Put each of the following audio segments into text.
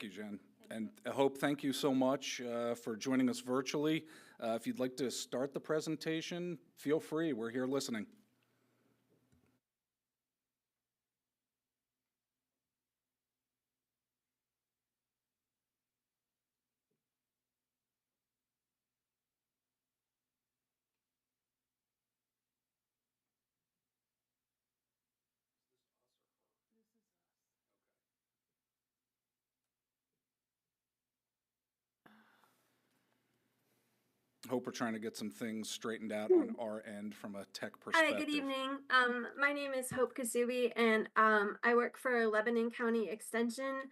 you, Jen. And Hope, thank you so much for joining us virtually. If you'd like to start the presentation, feel free. We're here listening. Hope we're trying to get some things straightened out on our end from a tech perspective. Hi, good evening. My name is Hope Kasubi, and I work for Lebanon County Extension,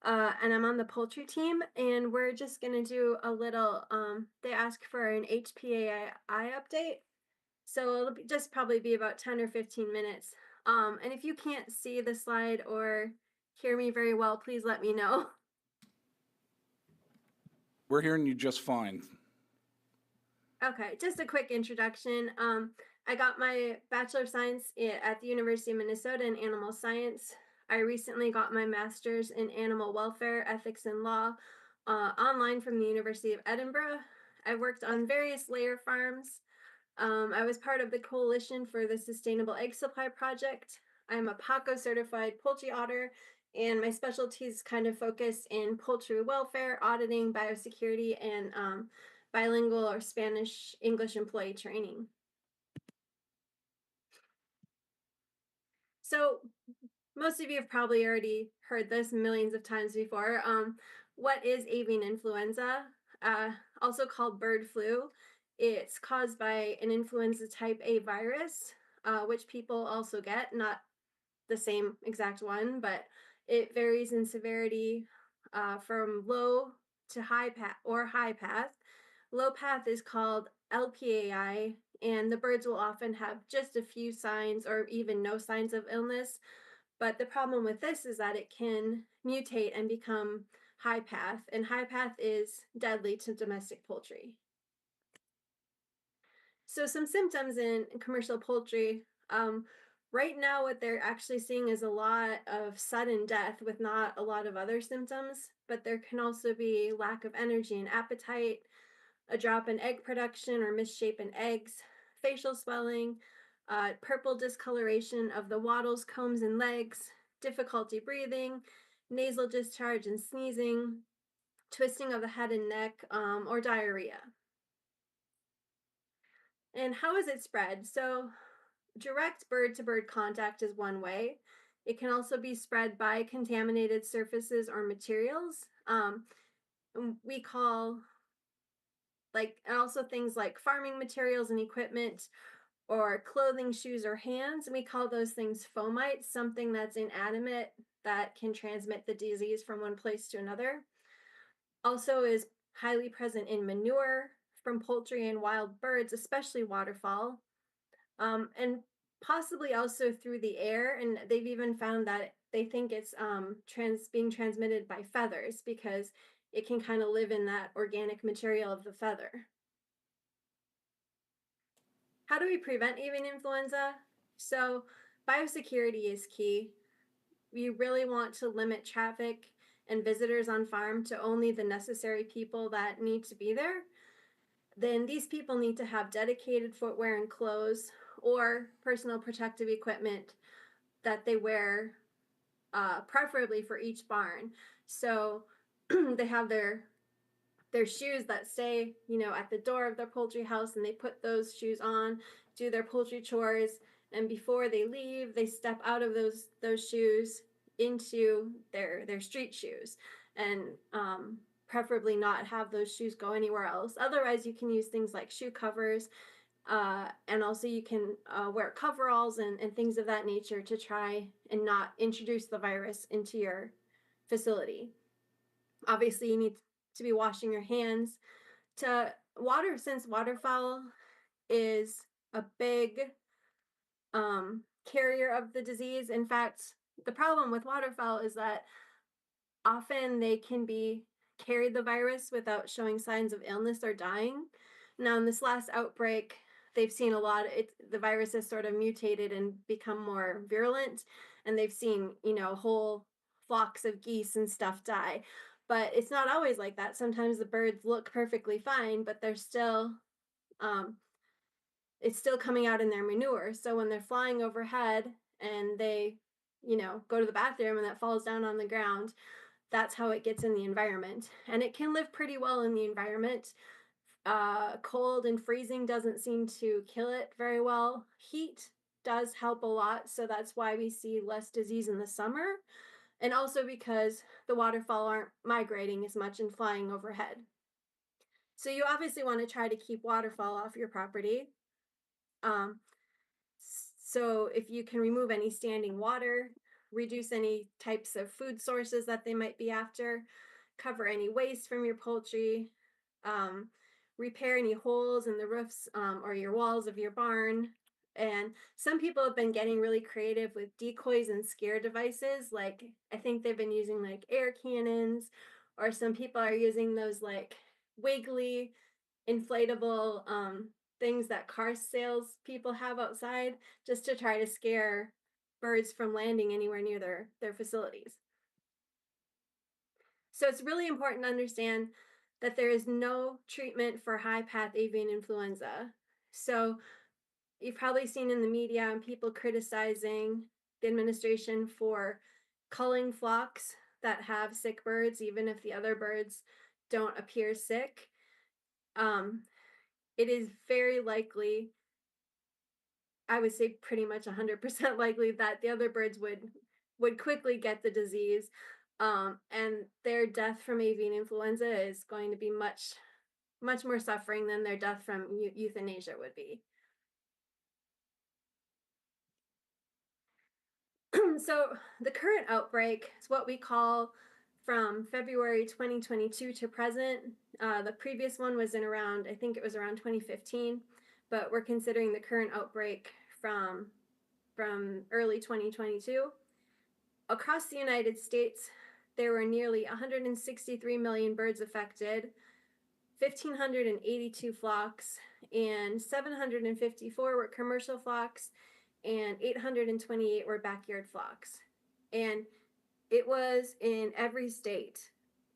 and I'm on the poultry team. And we're just gonna do a little. They ask for an HPAI update, so it'll just probably be about 10 or 15 minutes. And if you can't see the slide or hear me very well, please let me know. We're hearing you just fine. Okay, just a quick introduction. I got my Bachelor of Science at the University of Minnesota in Animal Science. I recently got my Master's in Animal Welfare, Ethics, and Law online from the University of Edinburgh. I worked on various layer farms. I was part of the Coalition for the Sustainable Egg Supply Project. I'm a PACO certified poultry auditor, and my specialties kind of focus in poultry welfare, auditing, biosecurity, and bilingual or Spanish English employee training. So most of you have probably already heard this millions of times before. What is avian influenza, also called bird flu? It's caused by an influenza type A virus, which people also get, not the same exact one, but it varies in severity from low to high path or high path. Low path is called LPAI, and the birds will often have just a few signs or even no signs of illness. But the problem with this is that it can mutate and become high path, and high path is deadly to domestic poultry. So some symptoms in commercial poultry. Right now, what they're actually seeing is a lot of sudden death with not a lot of other symptoms, but there can also be lack of energy and appetite, a drop in egg production or misshapen eggs, facial swelling, purple discoloration of the wattles, combs, and legs, difficulty breathing, nasal discharge and sneezing, twisting of the head and neck, or diarrhea. And how is it spread? So direct bird-to-bird contact is one way. It can also be spread by contaminated surfaces or materials. We call and also things like farming materials and equipment or clothing, shoes, or hands. And we call those things fomites, something that's inanimate that can transmit the disease from one place to another. Also is highly present in manure from poultry and wild birds, especially waterfowl, and possibly also through the air. And they've even found that they think it's being transmitted by feathers because it can kind of live in that organic material of the feather. How do we prevent avian influenza? So biosecurity is key. We really want to limit traffic and visitors on farm to only the necessary people that need to be there. Then these people need to have dedicated footwear and clothes or personal protective equipment that they wear, preferably for each barn. So they have their shoes that stay, at the door of their poultry house, and they put those shoes on, do their poultry chores, and before they leave, they step out of those shoes into their street shoes, and preferably not have those shoes go anywhere else. Otherwise, you can use things like shoe covers, and also you can wear coveralls and things of that nature to try and not introduce the virus into your facility. Obviously, you need to be washing your hands. Since waterfowl is a big carrier of the disease. In fact, the problem with waterfowl is that often they can be carried the virus without showing signs of illness or dying. Now, in this last outbreak, they've seen the virus has sort of mutated and become more virulent, and they've seen, whole flocks of geese and stuff die. But it's not always like that. Sometimes the birds look perfectly fine, but they're still um, it's still coming out in their manure. So when they're flying overhead and they, go to the bathroom and that falls down on the ground, that's how it gets in the environment. And it can live pretty well in the environment. Cold and freezing doesn't seem to kill it very well. Heat does help a lot. So that's why we see less disease in the summer. And also because the waterfowl aren't migrating as much and flying overhead. So you obviously want to try to keep waterfowl off your property. Um, so if you can remove any standing water, reduce any types of food sources that they might be after, cover any waste from your poultry, um, repair any holes in the roofs or your walls of your barn. And some people have been getting really creative with decoys and scare devices. Like, I think they've been using like air cannons, or some people are using those like wiggly inflatable things that car sales people have outside just to try to scare birds from landing anywhere near their facilities. So it's really important to understand that there is no treatment for high path avian influenza. So you've probably seen in the media and people criticizing the administration for culling flocks that have sick birds, even if the other birds don't appear sick. Um, it is very likely, I would say pretty much 100% likely, that the other birds would quickly get the disease. And their death from avian influenza is going to be much more suffering than their death from euthanasia would be. So the current outbreak is what we call from February 2022 to present. The previous one was I think it was around 2015, but we're considering the current outbreak from early 2022. Across the United States, there were nearly 163 million birds affected, 1,582 flocks, and 754 were commercial flocks, and 828 were backyard flocks. And it was in every state.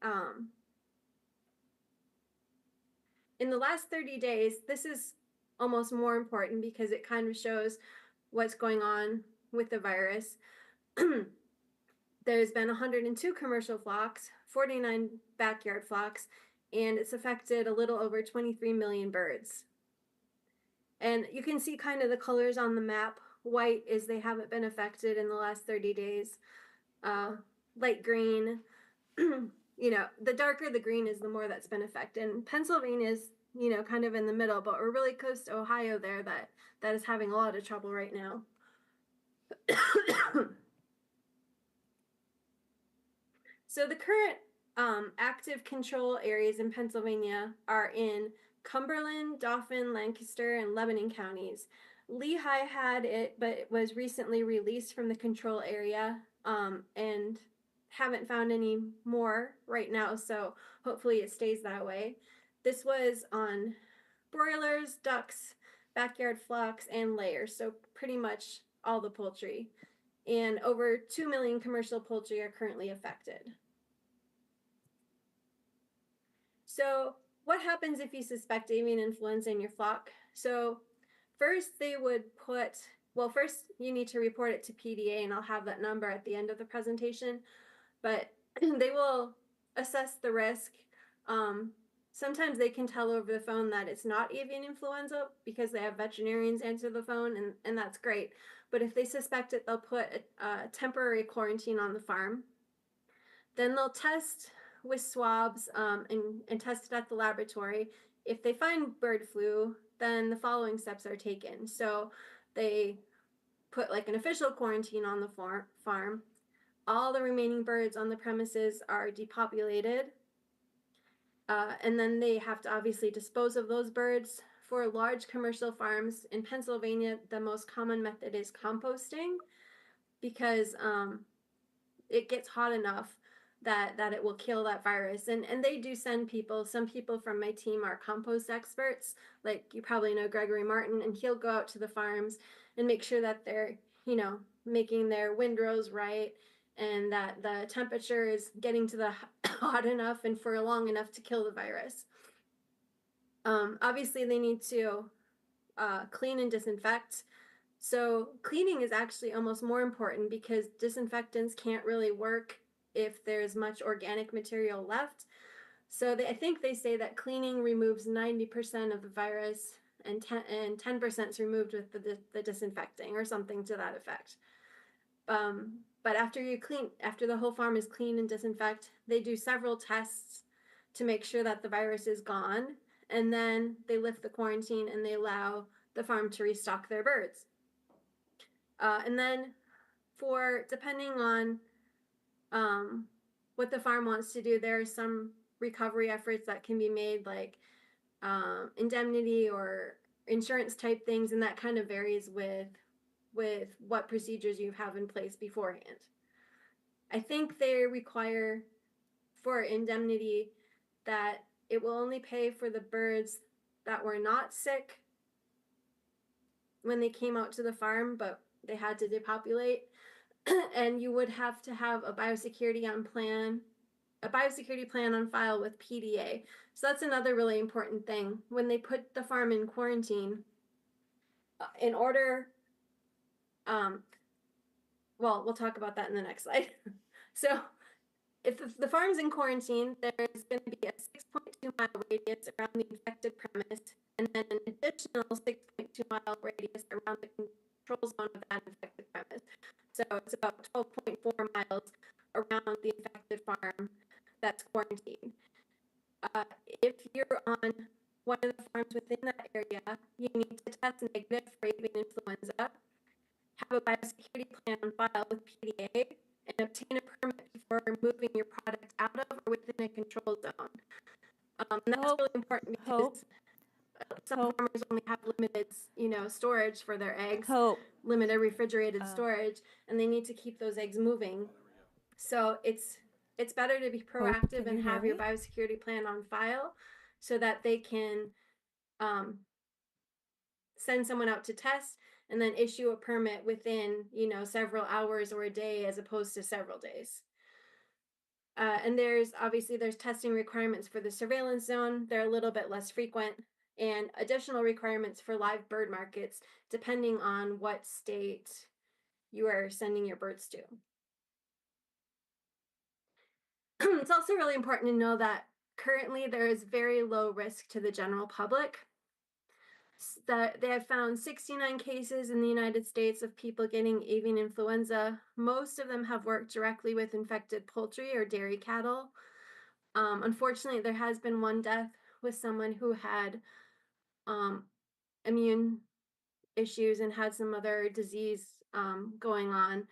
Um, in the last 30 days, this is almost more important because it kind of shows what's going on with the virus. There's been 102 commercial flocks, 49 backyard flocks, and it's affected a little over 23 million birds. And you can see kind of the colors on the map. White is they haven't been affected in the last 30 days. Light green, the darker the green is, the more that's been affected. And Pennsylvania is, kind of in the middle, but we're really close to Ohio there that is having a lot of trouble right now. So the current active control areas in Pennsylvania are in Cumberland, Dauphin, Lancaster, and Lebanon counties. Lehigh had it, but it was recently released from the control area, and haven't found any more right now, so hopefully it stays that way. This was on broilers, ducks, backyard flocks, and layers, so pretty much all the poultry. And over 2 million commercial poultry are currently affected. So what happens if you suspect avian influenza in your flock? So first first you need to report it to PDA, and I'll have that number at the end of the presentation, but they will assess the risk. Sometimes they can tell over the phone that it's not avian influenza because they have veterinarians answer the phone, and that's great. But if they suspect it, they'll put a temporary quarantine on the farm. Then they'll test with swabs and test it at the laboratory. If they find bird flu, then the following steps are taken. So they put like an official quarantine on the farm. All the remaining birds on the premises are depopulated. And then they have to obviously dispose of those birds. For large commercial farms in Pennsylvania, the most common method is composting because it gets hot enough that it will kill that virus. And they do send people. Some people from my team are compost experts, like you probably know Gregory Martin, and he'll go out to the farms and make sure that they're, making their windrows right and that the temperature is getting to the hot enough and for long enough to kill the virus. Obviously, they need to clean and disinfect. So cleaning is actually almost more important because disinfectants can't really work if there's much organic material left. So I think they say that cleaning removes 90% of the virus and 10% is removed with the disinfecting or something to that effect. But after the whole farm is clean and disinfect, they do several tests to make sure that the virus is gone. And then they lift the quarantine and they allow the farm to restock their birds. And then depending on what the farm wants to do, there are some recovery efforts that can be made, like indemnity or insurance type things, and that kind of varies with what procedures you have in place beforehand. I think they require for indemnity that it will only pay for the birds that were not sick when they came out to the farm, but they had to depopulate. And you would have to have a biosecurity plan on file with PDA. So that's another really important thing. When they put the farm in quarantine, in order, well, we'll talk about that in the next slide. So if the farm's in quarantine, there's going to be a 6.2-mile radius around the infected premise, and then an additional 6.2-mile radius around the control zone of that infected premise. So it's about 12.4 miles around the infected farm that's quarantined. If you're on one of the farms within that area, you need to test negative for avian influenza, have a biosecurity plan on file with PDA, and obtain a permit before moving your product out of or within a control zone. And that's Hope, really important Hope, because some Hope. farmers only have limited, storage for their eggs, Hope. limited refrigerated storage, and they need to keep those eggs moving. So it's better to be proactive can and you hear have your me? biosecurity plan on file so that they can send someone out to test and then issue a permit within, several hours or a day as opposed to several days. And there's testing requirements for the surveillance zone. They're a little bit less frequent, and additional requirements for live bird markets depending on what state you are sending your birds to. It's also really important to know that currently there is very low risk to the general public. That they have found 69 cases in the United States of people getting avian influenza. Most of them have worked directly with infected poultry or dairy cattle. Unfortunately, there has been one death with someone who had immune issues and had some other disease going on.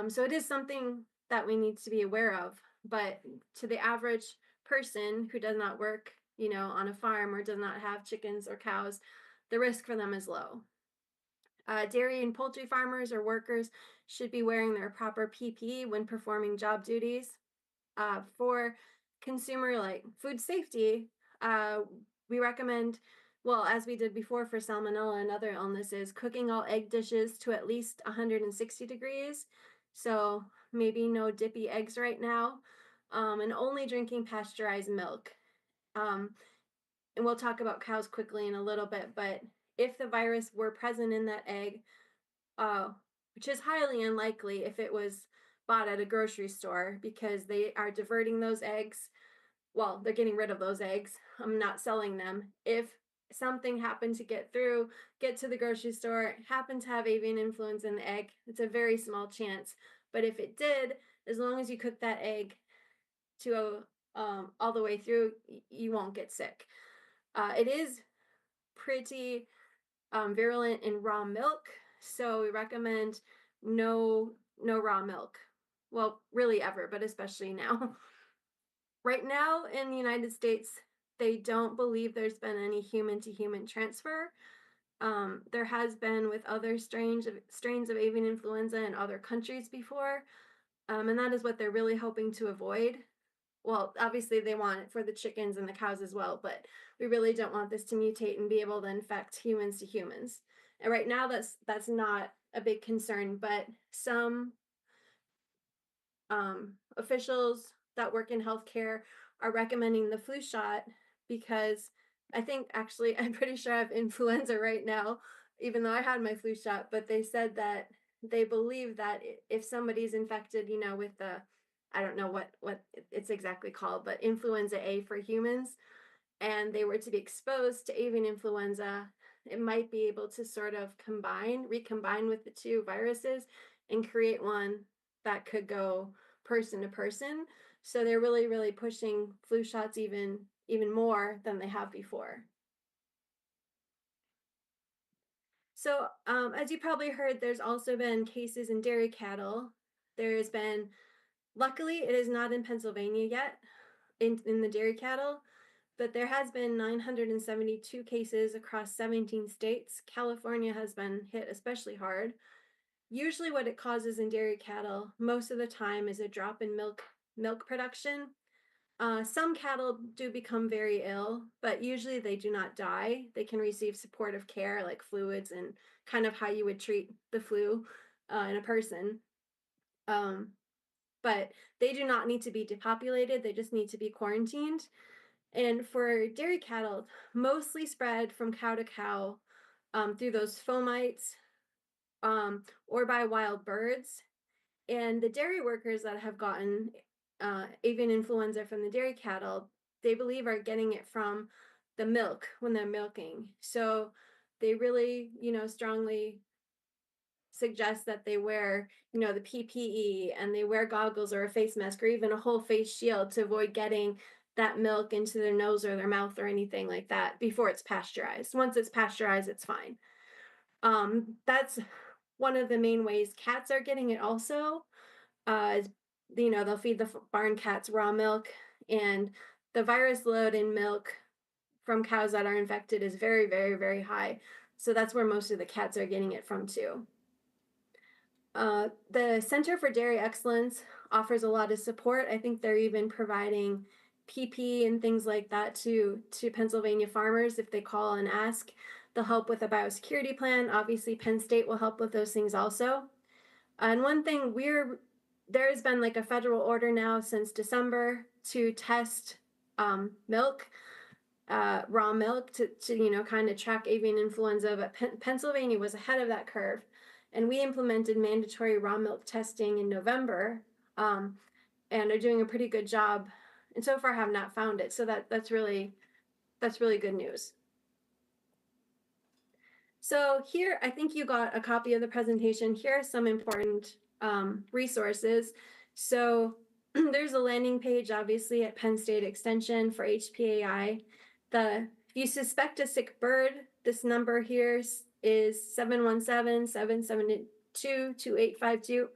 So it is something that we need to be aware of. But to the average person who does not work, on a farm or does not have chickens or cows, the risk for them is low. Dairy and poultry farmers or workers should be wearing their proper PPE when performing job duties. For consumer food safety, we recommend, well, as we did before for salmonella and other illnesses, cooking all egg dishes to at least 160 degrees. So maybe no dippy eggs right now, and only drinking pasteurized milk. And we'll talk about cows quickly in a little bit, but if the virus were present in that egg, which is highly unlikely if it was bought at a grocery store because they are diverting those eggs. Well, they're getting rid of those eggs. I'm not selling them. If something happened to get to the grocery store, happened to have avian influenza in the egg, it's a very small chance. But if it did, as long as you cook that egg to all the way through, you won't get sick. It is pretty virulent in raw milk, so we recommend no raw milk. Well, really ever, but especially now. Right now in the United States, they don't believe there's been any human-to-human transfer. There has been with other strains of avian influenza in other countries before, and that is what they're really hoping to avoid. Well, obviously they want it for the chickens and the cows as well, but we really don't want this to mutate and be able to infect humans to humans. And right now that's not a big concern, but some officials that work in healthcare are recommending the flu shot because I think actually I'm pretty sure I have influenza right now, even though I had my flu shot. But they said that they believe that if somebody's infected, with the, I don't know what it's exactly called, but influenza A for humans, and they were to be exposed to avian influenza, it might be able to sort of recombine with the two viruses and create one that could go person to person. So they're really, really pushing flu shots even more than they have before. So, as you probably heard, there's also been cases in dairy cattle. There's been, luckily, it is not in Pennsylvania yet in the dairy cattle, but there has been 972 cases across 17 states. California has been hit especially hard. Usually what it causes in dairy cattle most of the time is a drop in milk production. Some cattle do become very ill, but usually they do not die. They can receive supportive care like fluids and kind of how you would treat the flu in a person. Um, but they do not need to be depopulated. They just need to be quarantined. And for dairy cattle, mostly spread from cow to cow through those fomites or by wild birds. And the dairy workers that have gotten avian influenza from the dairy cattle, they believe are getting it from the milk when they're milking. So they really, strongly suggest that they wear, the PPE, and they wear goggles or a face mask or even a whole face shield to avoid getting that milk into their nose or their mouth or anything like that before it's pasteurized. Once it's pasteurized, it's fine. That's one of the main ways cats are getting it also. Is, they'll feed the barn cats raw milk, and the virus load in milk from cows that are infected is very, very, very high. So that's where most of the cats are getting it from too. The Center for Dairy Excellence offers a lot of support. I think they're even providing PP and things like that to Pennsylvania farmers if they call and ask. They'll help with a biosecurity plan. Obviously, Penn State will help with those things also. And one thing there's been like a federal order now since December to test milk, raw milk to kind of track avian influenza, but Pennsylvania was ahead of that curve, and we implemented mandatory raw milk testing in November, and are doing a pretty good job. And so far, have not found it, so that's really good news. So here, I think you got a copy of the presentation. Here are some important resources. So there's a landing page, obviously, at Penn State Extension for HPAI. If you suspect a sick bird, this number here is 717-772-2852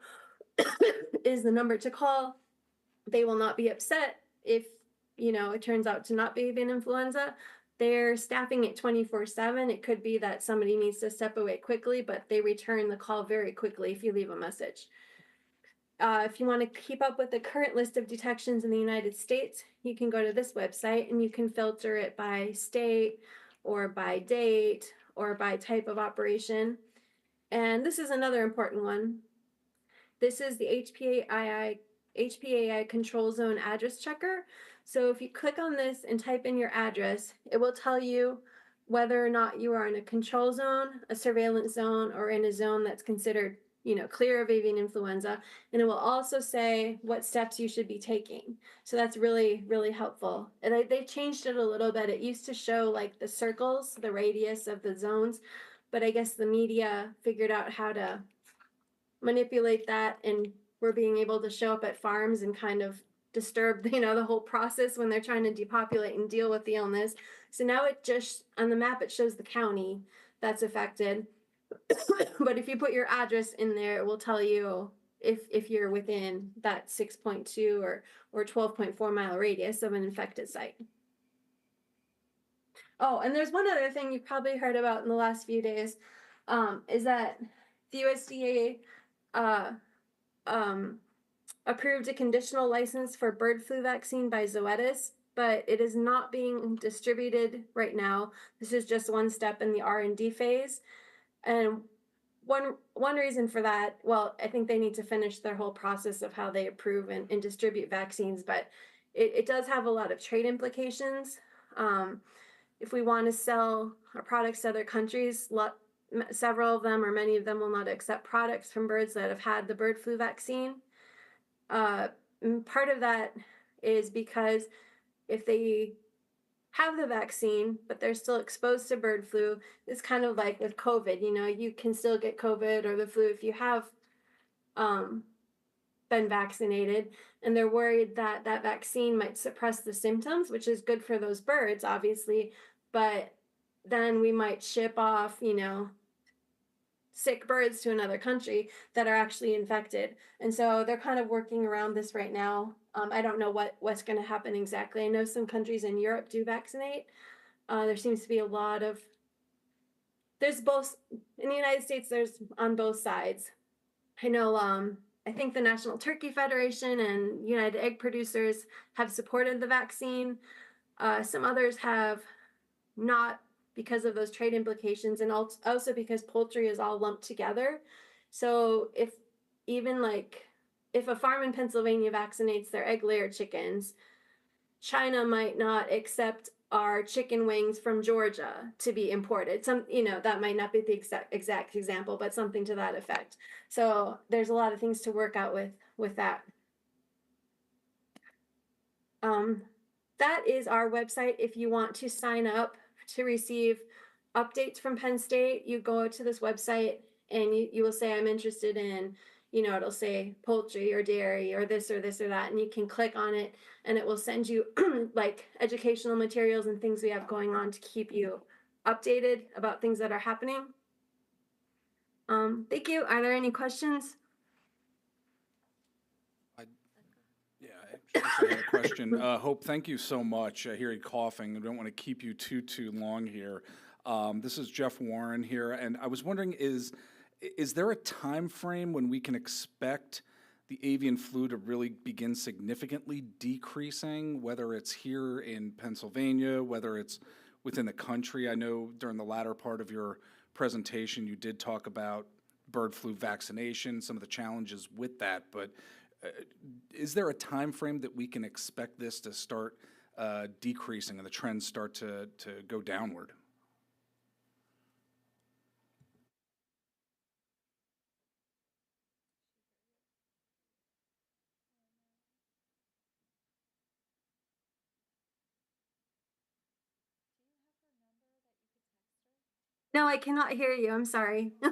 is the number to call. They will not be upset if, it turns out to not be avian influenza. They're staffing it 24/7. It could be that somebody needs to step away quickly, but they return the call very quickly if you leave a message. If you want to keep up with the current list of detections in the United States, you can go to this website and you can filter it by state or by date or by type of operation. And this is another important one. This is the HPAI control zone address checker. So if you click on this and type in your address, it will tell you whether or not you are in a control zone, a surveillance zone, or in a zone that's considered, clear of avian influenza. And it will also say what steps you should be taking. So that's really, really helpful. And they changed it a little bit. It used to show like the circles, the radius of the zones, but I guess the media figured out how to manipulate that, and we're being able to show up at farms and kind of disturb the whole process when they're trying to depopulate and deal with the illness. So now it just on the map it shows the county that's affected, but if you put your address in there, it will tell you if you're within that 6.2 or 12.4 mile radius of an infected site. Oh, and there's one other thing you've probably heard about in the last few days, is that the USDA approved a conditional license for bird flu vaccine by Zoetis, but it is not being distributed right now. This is just one step in the R&D phase. And one reason for that, well, I think they need to finish their whole process of how they approve and distribute vaccines, but it does have a lot of trade implications. Um, if we want to sell our products to other countries, several of them or many of them will not accept products from birds that have had the bird flu vaccine. Uh, Part of that is because if they have the vaccine, but they're still exposed to bird flu, it's kind of like with COVID. You know, you can still get COVID or the flu if you have um, been vaccinated, and they're worried that that vaccine might suppress the symptoms, which is good for those birds, obviously, but then we might ship off, you know, sick birds to another country that are actually infected. And so they're kind of working around this right now. I don't know what's going to happen exactly. I know some countries in Europe do vaccinate. There seems to be a lot of there's both in the United States. There's on both sides. I know. I think the National Turkey Federation and United Egg Producers have supported the vaccine. Some others have not because of those trade implications, and also because poultry is all lumped together. So if even like if a farm in Pennsylvania vaccinates their egg layer chickens, China might not accept our chicken wings from Georgia to be imported. Some, you know, that might not be the exact example, but something to that effect. So there's a lot of things to work out with that. Um, that is our website. If you want to sign up to receive updates from Penn State, you go to this website and you will say, I'm interested in, you know, it'll say poultry or dairy or this or this or that. And you can click on it and it will send you like educational materials and things we have going on to keep you updated about things that are happening. Thank you. Are there any questions? Yeah, I actually had a question. Hope, thank you so much. I hear you coughing. I don't want to keep you too long here. This is Jeff Warren here, and I was wondering, is there a time frame when we can expect the avian flu to really begin significantly decreasing, whether it's here in Pennsylvania, whether it's within the country? I know during the latter part of your presentation, you did talk about bird flu vaccination, some of the challenges with that, but uh, is there a time frame that we can expect this to start decreasing and the trends start to go downward? No, I cannot hear you. I'm sorry. Chat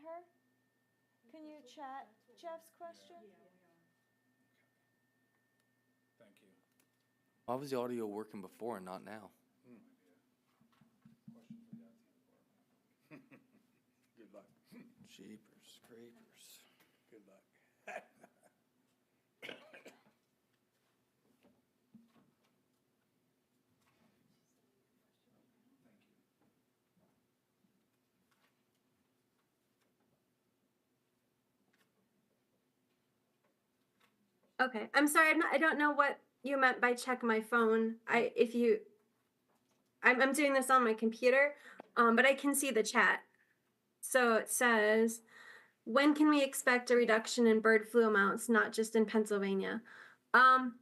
her? Can you chat Jeff's question? Thank you. Why was the audio working before and not now? Good luck. Jeepers, creepers. Good luck. Okay, I'm sorry. I don't know what you meant by check my phone. I'm doing this on my computer, but I can see the chat. So it says, when can we expect a reduction in bird flu amounts, not just in Pennsylvania? Um,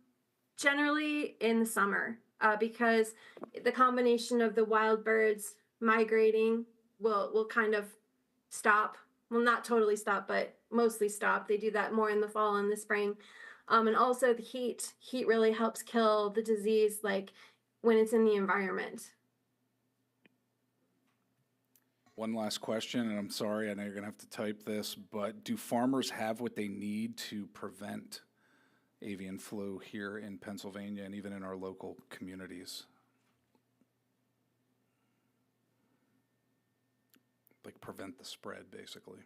Generally in the summer, because the combination of the wild birds migrating will kind of stop. Well, not totally stop, but mostly stop. They do that more in the fall and the spring. And also the heat. Heat really helps kill the disease, like when it's in the environment. One last question, and I'm sorry, I know you're going to have to type this, but do farmers have what they need to prevent avian flu here in Pennsylvania and even in our local communities? Like prevent the spread, basically.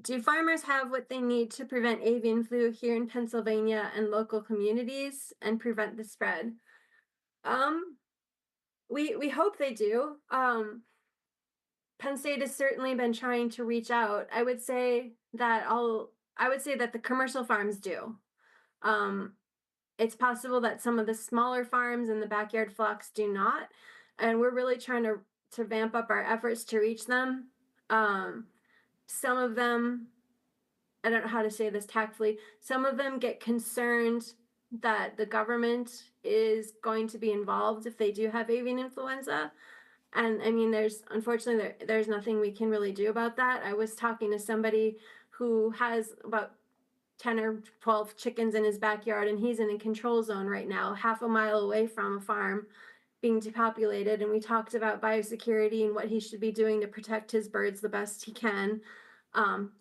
Do farmers have what they need to prevent avian flu here in Pennsylvania and local communities and prevent the spread? Um, we hope they do. Penn State has certainly been trying to reach out. I would say that the commercial farms do. It's possible that some of the smaller farms and the backyard flocks do not, and we're really trying to vamp up our efforts to reach them. Some of them, I don't know how to say this tactfully, some of them get concerned that the government is going to be involved if they do have avian influenza. And I mean, unfortunately, there's nothing we can really do about that. I was talking to somebody who has about 10 or 12 chickens in his backyard, and he's in a control zone right now, half a mile away from a farm being depopulated. And we talked about biosecurity and what he should be doing to protect his birds the best he can.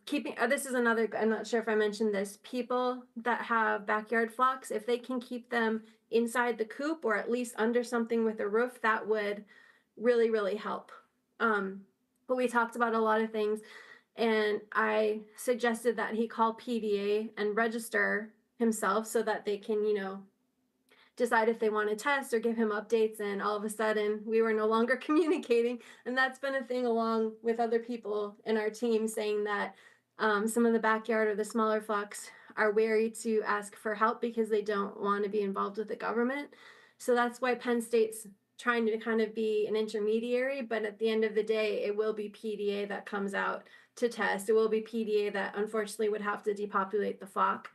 This is another, I'm not sure if I mentioned this, people that have backyard flocks, if they can keep them inside the coop or at least under something with a roof, that would really, really help. But we talked about a lot of things, and I suggested that he call PDA and register himself so that they can, decide if they want to test or give him updates. And all of a sudden we were no longer communicating. And that's been a thing along with other people in our team, saying that some of the backyard or the smaller flocks are wary to ask for help because they don't want to be involved with the government. So that's why Penn State's trying to kind of be an intermediary, but at the end of the day, it will be PDA that comes out to test. It will be PDA that unfortunately would have to depopulate the flock.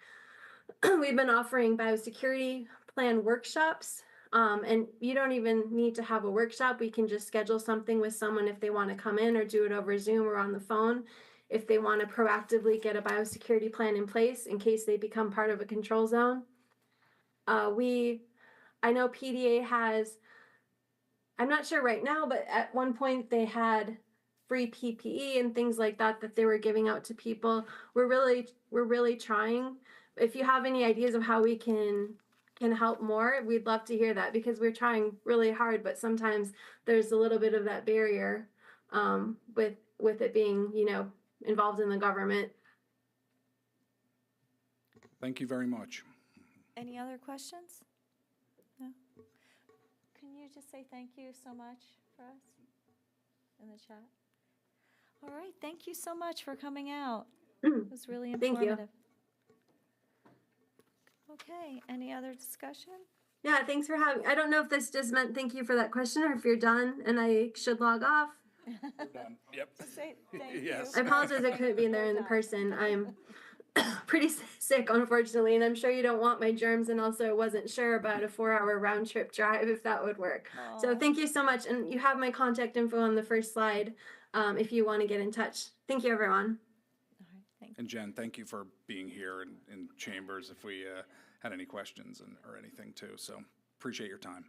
We've been offering biosecurity plan workshops, and you don't even need to have a workshop. We can just schedule something with someone if they want to come in, or do it over Zoom or on the phone if they want to proactively get a biosecurity plan in place in case they become part of a control zone. I know PDA has, I'm not sure right now, but at one point they had free PPE and things like that that they were giving out to people. We're really trying. If you have any ideas of how we can help more, we'd love to hear that, because we're trying really hard, but sometimes there's a little bit of that barrier with it being, involved in the government. Thank you very much. Any other questions? No? Can you just say thank you so much for us in the chat? All right, thank you so much for coming out. It was really Thank you. informative. Okay, any other discussion? Yeah, thanks for having. I don't know if this just meant thank you for that question, or if you're done and I should log off. We're done. Yep. Just say thank Yes. I apologize I couldn't be there in the person. I'm pretty sick, unfortunately, and I'm sure you don't want my germs, and also wasn't sure about a 4-hour round trip drive, if that would work. So Aw. thank you so much, and you have my contact info on the first slide if you want to get in touch. Thank you, everyone. All right, thank you. And Jen, thank you for being here in chambers if we had any questions or anything too. So appreciate your time.